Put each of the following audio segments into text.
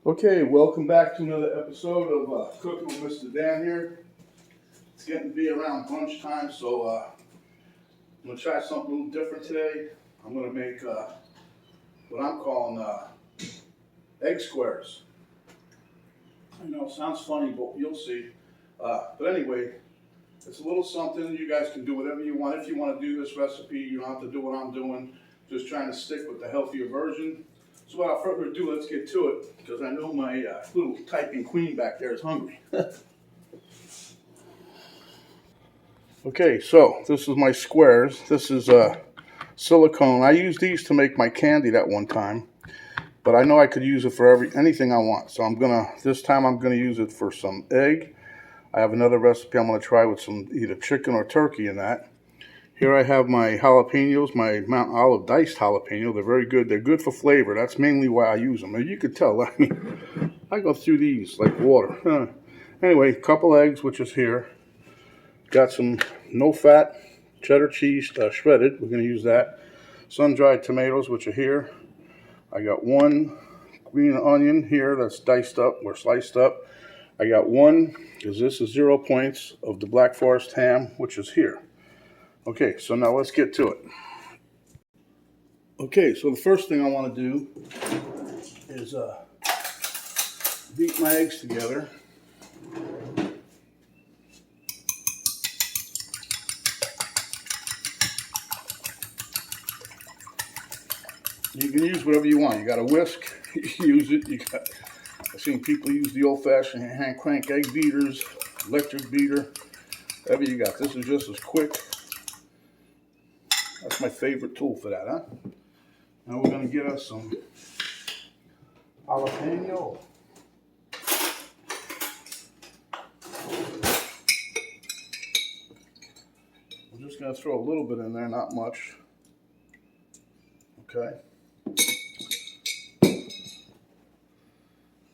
Okay, welcome back to another episode of Cooking with Mr. Dan here. It's getting to be around lunchtime, so I'm going to try something a little different today. I'm going to make what I'm calling egg squares. I know it sounds funny, but you'll see. But anyway, it's a little something. You guys can do whatever you want. If you want to do this recipe, you don't have to do what I'm doing. Just trying to stick with the healthier version. So without further ado, let's get to it, because I know my little typing queen back there is hungry. Okay, so this is my squares. This is silicone. I used these to make my candy that one time, but I know I could use it for anything I want. So this time I'm gonna use it for some egg. I have another recipe I'm gonna try with some either chicken or turkey in that. Here I have my jalapeños, my Mount Olive diced jalapeno. They're very good. They're good for flavor. That's mainly why I use them. And you could tell, I mean, I go through these like water. Anyway, a couple eggs, which is here. Got some no-fat cheddar cheese shredded. We're going to use that. Sun-dried tomatoes, which are here. I got one green onion here that's diced up or sliced up. I got one, because this is 0 points, of the Black Forest ham, which is here. Okay, so now let's get to it. Okay, so the first thing I want to do is beat my eggs together. You can use whatever you want. You got a whisk, you use it. I've seen people use the old-fashioned hand crank egg beaters, electric beater, whatever you got. This is just as quick. That's my favorite tool for that, huh? Now we're going to get us some jalapeno. We're just going to throw a little bit in there, not much. Okay.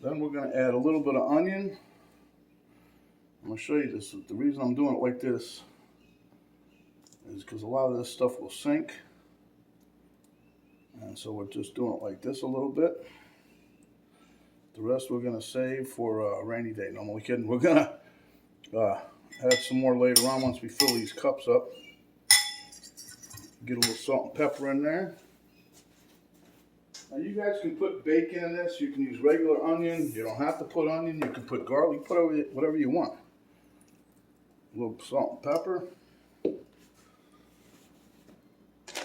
Then we're going to add a little bit of onion. I'm going to show you this. The reason I'm doing it like this is because a lot of this stuff will sink. And so we're just doing it like this a little bit. The rest we're going to save for a rainy day. No, I'm only kidding. We're going to add some more later on once we fill these cups up. Get a little salt and pepper in there. Now you guys can put bacon in this. You can use regular onion. You don't have to put onion. You can put garlic. Put whatever you want. A little salt and pepper.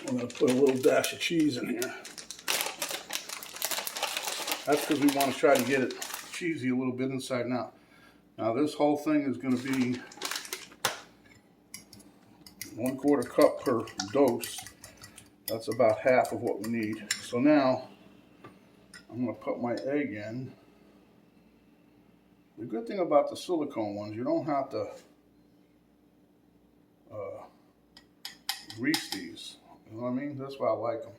I'm going to put a little dash of cheese in here. That's because we want to try to get it cheesy a little bit inside now. Now this whole thing is going to be 1/4 cup per dose. That's about half of what we need. So now I'm going to put my egg in. The good thing about the silicone ones, you don't have to grease these. You know what I mean? That's why I like them.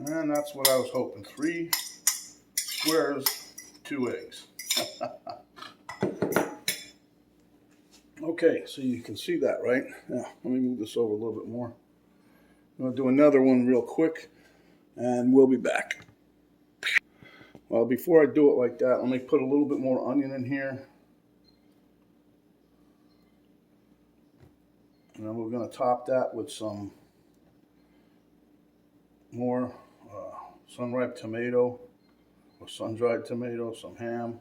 And that's what I was hoping. 3 squares, 2 eggs. Okay, so you can see that, right? Yeah, let me move this over a little bit more. I'm going to do another one real quick, and we'll be back. Well, before I do it like that, let me put a little bit more onion in here. And then we're going to top that with some more sun-ripe tomato or sun-dried tomato, some ham.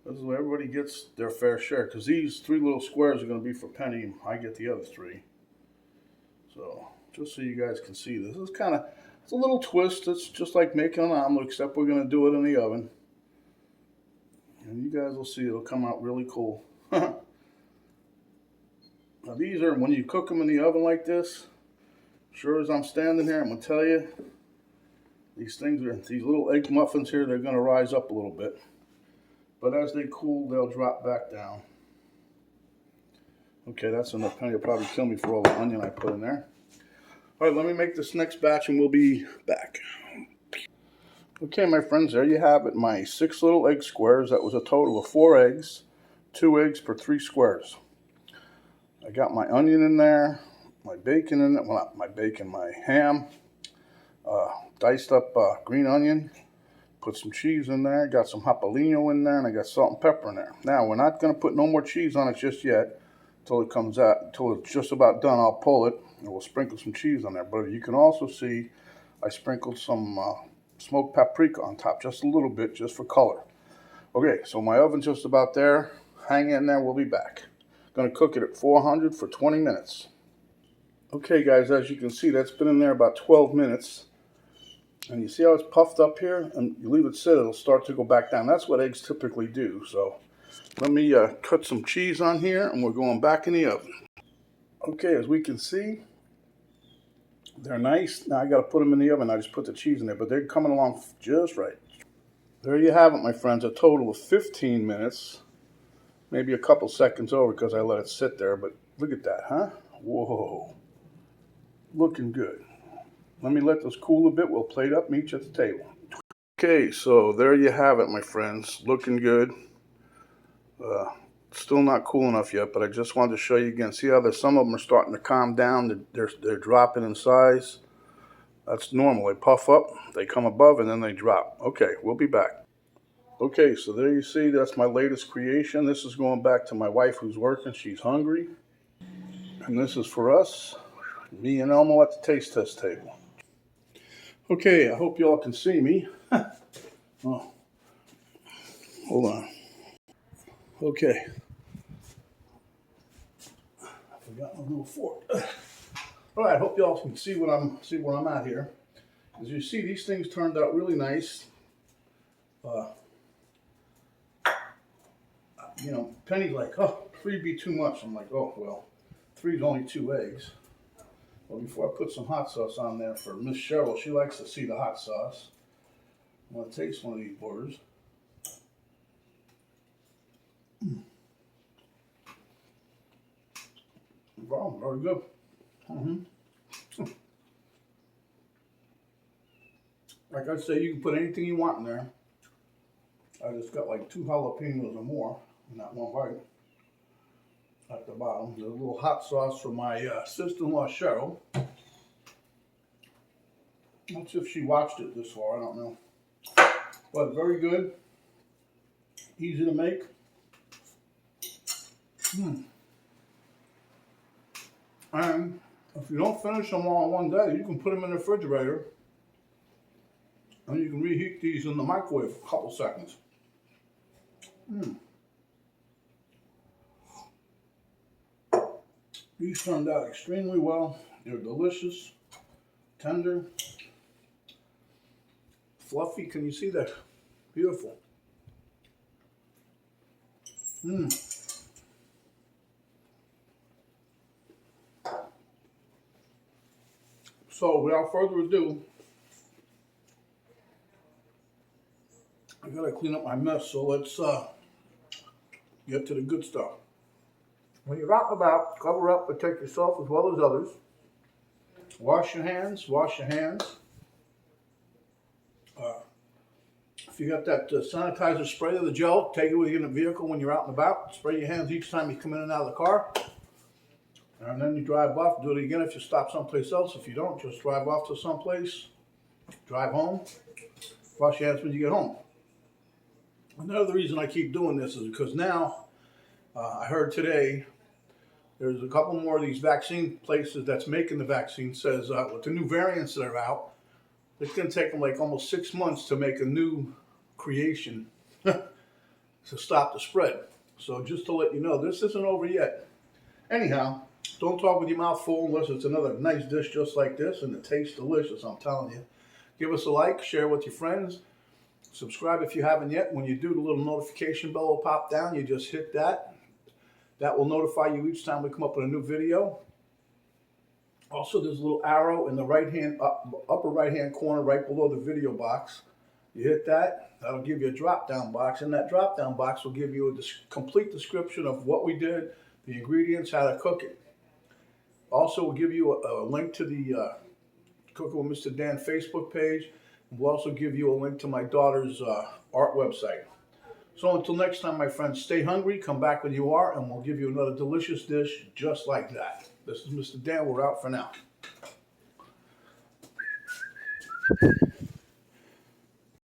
This is where everybody gets their fair share, because these 3 little squares are going to be for Penny. I get the other 3. So just so you guys can see, this is kind of, it's a little twist. It's just like making an omelet, except we're going to do it in the oven. And you guys will see it'll come out really cool. Now these are, when you cook them in the oven like this, sure as I'm standing here, I'm going to tell you, these little egg muffins here, they're going to rise up a little bit. But as they cool, they'll drop back down. Okay, that's enough. Penny will probably kill me for all the onion I put in there. All right, let me make this next batch and we'll be back. Okay, my friends, there you have it. My 6 little egg squares. That was a total of 4 eggs. 2 eggs per 3 squares. I got my onion in there, my bacon in it, well not my bacon, my ham, diced up green onion, put some cheese in there, got some jalapeno in there, and I got salt and pepper in there. Now we're not going to put no more cheese on it just yet until it comes out, until it's just about done. I'll pull it and we'll sprinkle some cheese on there. But you can also see I sprinkled some smoked paprika on top, just a little bit, just for color. Okay, so my oven's just about there. Hang in there, we'll be back. Going to cook it at 400 for 20 minutes. Okay guys, as you can see, that's been in there about 12 minutes. And you see how it's puffed up here? And you leave it sit, it'll start to go back down. That's what eggs typically do. So let me cut some cheese on here and we're going back in the oven. Okay, as we can see, they're nice. Now I got to put them in the oven. I just put the cheese in there, but they're coming along just right. There you have it, my friends, a total of 15 minutes. Maybe a couple seconds over because I let it sit there, but look at that, huh? Whoa. Looking good. Let me let this cool a bit. We'll plate up, meet you at the table. Okay, so there you have it, my friends. Looking good. Still not cool enough yet, but I just wanted to show you again. See how some of them are starting to calm down. They're dropping in size. That's normal. They puff up, they come above, and then they drop. Okay, we'll be back. Okay, so there you see, that's my latest creation. This is going back to my wife who's working. She's hungry. And this is for us, me and Elmo at the taste test table. Okay, I hope you all can see me. Oh, hold on. Okay. I forgot my little fork. All right, hope you all can see where I'm at here. As you see, these things turned out really nice. You know, Penny's like, oh, 3 be too much. I'm like, oh, well, 3's only 2 eggs. Well, before I put some hot sauce on there for Miss Cheryl, she likes to see the hot sauce. I'm going to taste one of these burgers. Wow, very good. Like I say, you can put anything you want in there. I just got like 2 jalapeños or more in that one bite. At the bottom, there's a little hot sauce from my sister-in-law Cheryl. Not sure if she watched it this far, I don't know. But very good. Easy to make. And if you don't finish them all in one day, you can put them in the refrigerator. And you can reheat these in the microwave for a couple seconds. These turned out extremely well. They're delicious, tender, fluffy. Can you see that? Beautiful. So without further ado, I gotta clean up my mess, so let's get to the good stuff. When you're out and about, cover up, protect yourself as well as others. Wash your hands, wash your hands. If you got that sanitizer spray or the gel, take it with you in the vehicle when you're out and about. Spray your hands each time you come in and out of the car. And then you drive off, do it again if you stop someplace else. If you don't, just drive off to someplace, drive home, wash your hands when you get home. Another reason I keep doing this is because now, I heard today, there's a couple more of these vaccine places that's making the vaccine, says with the new variants that are out, it's going to take them like almost 6 months to make a new creation to stop the spread. So just to let you know, this isn't over yet. Anyhow, don't talk with your mouth full unless it's another nice dish just like this and it tastes delicious, I'm telling you. Give us a like, share with your friends. Subscribe if you haven't yet. When you do, the little notification bell will pop down. You just hit that. That will notify you each time we come up with a new video. Also, there's a little arrow in the upper right-hand corner right below the video box. You hit that. That'll give you a drop-down box. And that drop-down box will give you a complete description of what we did, the ingredients, how to cook it. Also, we'll give you a link to the Cooking with Mr. Dan Facebook page. We'll also give you a link to my daughter's art website. So until next time, my friends, stay hungry, come back when you are, and we'll give you another delicious dish just like that. This is Mr. Dan. We're out for now.